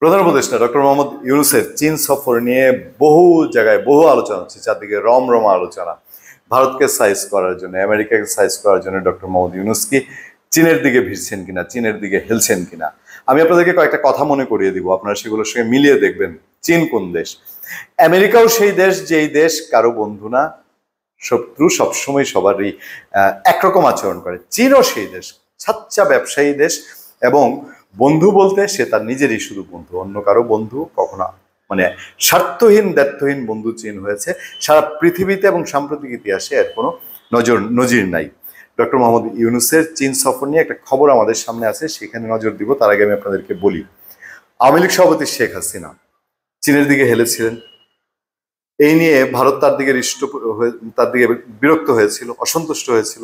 প্রধান উপদেষ্টা ডক্টর মোহাম্মদ ইউনূসের চীন সফর নিয়ে বহু জায়গায় বহু আলোচনা হচ্ছে, চারদিকে রমরমা আলোচনা। ভারতকে সাইজ করার জন্য, আমেরিকাকে সাইজ করার জন্য ডক্টর মোহাম্মদ ইউনূস কি চীনের দিকে ভিড়ছেন কিনা, চীনের দিকে হেলছেন কিনা। আমি আপনাদেরকে কয়েকটা কথা মনে করিয়ে দিব, আপনারা সেগুলোর সঙ্গে মিলিয়ে দেখবেন চীন কোন দেশ। আমেরিকাও সেই দেশ যেই দেশ কারো বন্ধু না, শত্রু, সবসময় সবারই একরকম আচরণ করে। চীনও সেই দেশ, সাচ্চা ব্যবসায়ী দেশ, এবং বন্ধু বলতে সে তার নিজেরই শুধু বন্ধু, অন্য কারো বন্ধু কখনো মানে স্বার্থহীন দ্ব্যর্থহীন বন্ধু চীন হয়েছে সারা পৃথিবীতে, এবং সাম্প্রতিক ইতিহাসে এর কোনো নজির নাই। ডক্টর মোহাম্মদ ইউনূসের চীন সফর নিয়ে একটা খবর আমাদের সামনে আছে, সেখানে নজর দিব। তার আগে আমি আপনাদেরকে বলি, আওয়ামী লীগ সভাপতি শেখ হাসিনা চীনের দিকে হেলেছিলেন। এই নিয়ে ভারত তার দিকে তার দিকে বিরক্ত হয়েছিল, অসন্তুষ্ট হয়েছিল,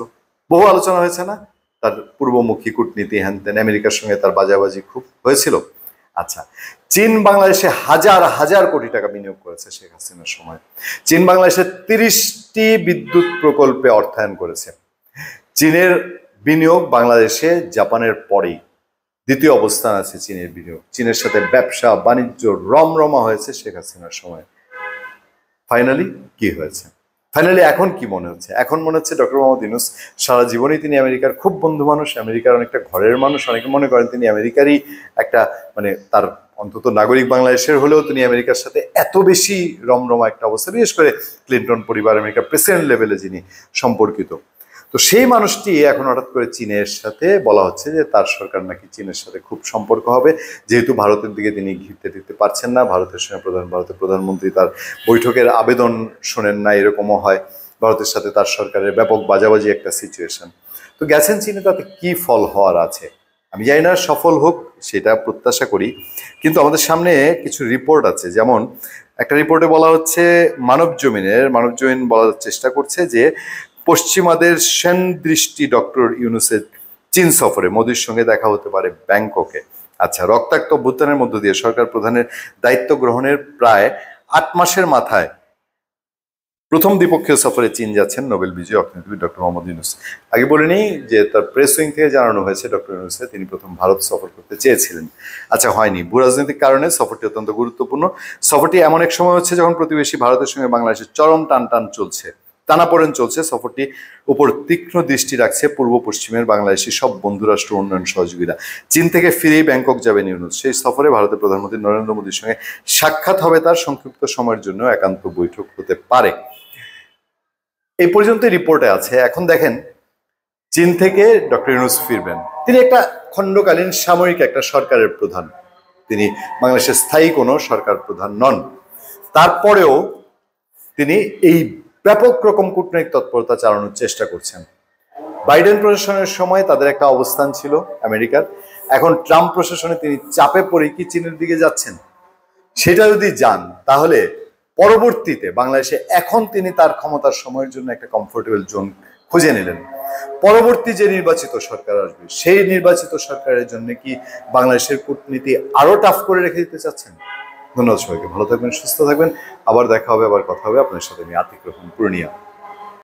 বহু আলোচনা হয়েছে না, তার পূর্বমুখী কূটনীতি হ্যান তেন, আমেরিকার সঙ্গে তার বাজাবাজি খুব হয়েছিল। আচ্ছা, চীন বাংলাদেশে হাজার হাজার কোটি টাকা বিনিয়োগ করেছে শেখ হাসিনার সময়। চীন বাংলাদেশে 30টি বিদ্যুৎ প্রকল্পে অর্থায়ন করেছে। চীনের বিনিয়োগ বাংলাদেশে জাপানের পরেই দ্বিতীয় অবস্থান আছে চীনের বিনিয়োগ। চীনের সাথে ব্যবসা বাণিজ্য রমরমা হয়েছে শেখ হাসিনার সময়। ফাইনালি কি হয়েছে? ফাইনালি এখন কি মনে হচ্ছে? এখন মনে হচ্ছে ডক্টর মোহাম্মদ ইউনূস সারা জীবনই তিনি আমেরিকার খুব বন্ধু মানুষ, আমেরিকার অনেকটা ঘরের মানুষ। অনেকে মনে করেন তিনি আমেরিকারই একটা মানে তার অন্তত নাগরিক বাংলাদেশের হলেও তিনি আমেরিকার সাথে এত বেশি রমরমা একটা অবস্থা, বিশেষ করে ক্লিন্টন পরিবার, আমেরিকার প্রেসিডেন্ট লেভেলে যিনি সম্পর্কিত। তো সেই মানুষটি এখন হঠাৎ করে চীনের সাথে বলা হচ্ছে যে তার সরকার নাকি চীনের সাথে খুব সম্পর্ক হবে, যেহেতু ভারতের দিকে তিনি ঘিরতে দিতে পারছেন না। ভারতের সঙ্গে ভারতের প্রধানমন্ত্রী তার বৈঠকের আবেদন শোনেন না, এরকমও হয়। ভারতের সাথে তার সরকারের ব্যাপক বাজাবাজি একটা সিচুয়েশন। তো গেছেন চীনে, তাতে কি ফল হওয়ার আছে আমি জানি না, সফল হোক সেটা প্রত্যাশা করি। কিন্তু আমাদের সামনে কিছু রিপোর্ট আছে, যেমন একটা রিপোর্টে বলা হচ্ছে, মানবজমিন বলার চেষ্টা করছে যে পশ্চিমাদের সেন দৃষ্টি ডক্টর ইউনূসের চীন সফরে মোদির সঙ্গে দেখা হতে পারে ব্যাংককে। আচ্ছা, রক্তাক্ত অভ্যুত্থানের মধ্য দিয়ে সরকার প্রধানের দায়িত্ব গ্রহণের প্রায় 8 মাসের মাথায় প্রথম দ্বিপক্ষীয় সফরে চীন যাচ্ছেন নোবেল বিজয়ী অর্থনীতিবিদ ডক্টর মোহাম্মদ ইউনূস। আগে বলে নেই যে তার প্রেস উইং থেকে জানানো হয়েছে ডক্টর ইউনূসে তিনি প্রথম ভারত সফর করতে চেয়েছিলেন। আচ্ছা, হয়নি। ভূরাজনৈতিক কারণে সফরটি অত্যন্ত গুরুত্বপূর্ণ। সফরটি এমন এক সময় হচ্ছে যখন প্রতিবেশী ভারতের সঙ্গে বাংলাদেশের চরম টানাপোড়েন চলছে। সফরটি উপর তীক্ষ্ণ দৃষ্টি রাখছে পূর্ব পশ্চিমের বাংলাদেশি সব বন্ধুরাষ্ট্র উন্নয়ন সহযোগীরা। চীন থেকে ফিরেই ব্যাংকক যাবেন ইউনূস। সেই সফরে ভারতের প্রধানমন্ত্রী নরেন্দ্র মোদীর সঙ্গে সাক্ষাৎ হবে তার, সংক্ষিপ্ত সময়ের জন্য একান্ত বৈঠক হতে পারে। এই পর্যন্ত রিপোর্টে আছে। এখন দেখেন, চীন থেকে ডক্টর ইউনূস ফিরবেন। তিনি একটা খণ্ডকালীন সামরিক একটা সরকারের প্রধান, তিনি বাংলাদেশের স্থায়ী কোনো সরকার প্রধান নন। তারপরেও তিনি এই ব্যাপক রকম কূটনৈতিক তৎপরতা চালানোর চেষ্টা করছেন। বাইডেন প্রশাসনের সময় তাদের একটা অবস্থান ছিল আমেরিকার, এখন ট্রাম্প প্রশাসনে তিনি চাপে পড়ে কি চীনের দিকে যাচ্ছেন। সেটা যদি যান তাহলে পরবর্তীতে বাংলাদেশে, এখন তিনি তার ক্ষমতার সময়ের জন্য একটা কমফোর্টেবল জোন খুঁজে নিলেন। পরবর্তী যে নির্বাচিত সরকার আসবে, সেই নির্বাচিত সরকারের জন্য কি বাংলাদেশের কূটনীতি আরো টাফ করে রেখে দিতে চাচ্ছেন? ধন্যবাদ সবাইকে, ভালো থাকবেন, সুস্থ থাকবেন। আবার দেখা হবে, আবার কথা হবে। আপনার সাথে আমি আতিক রহমান, পূর্ণিয়া।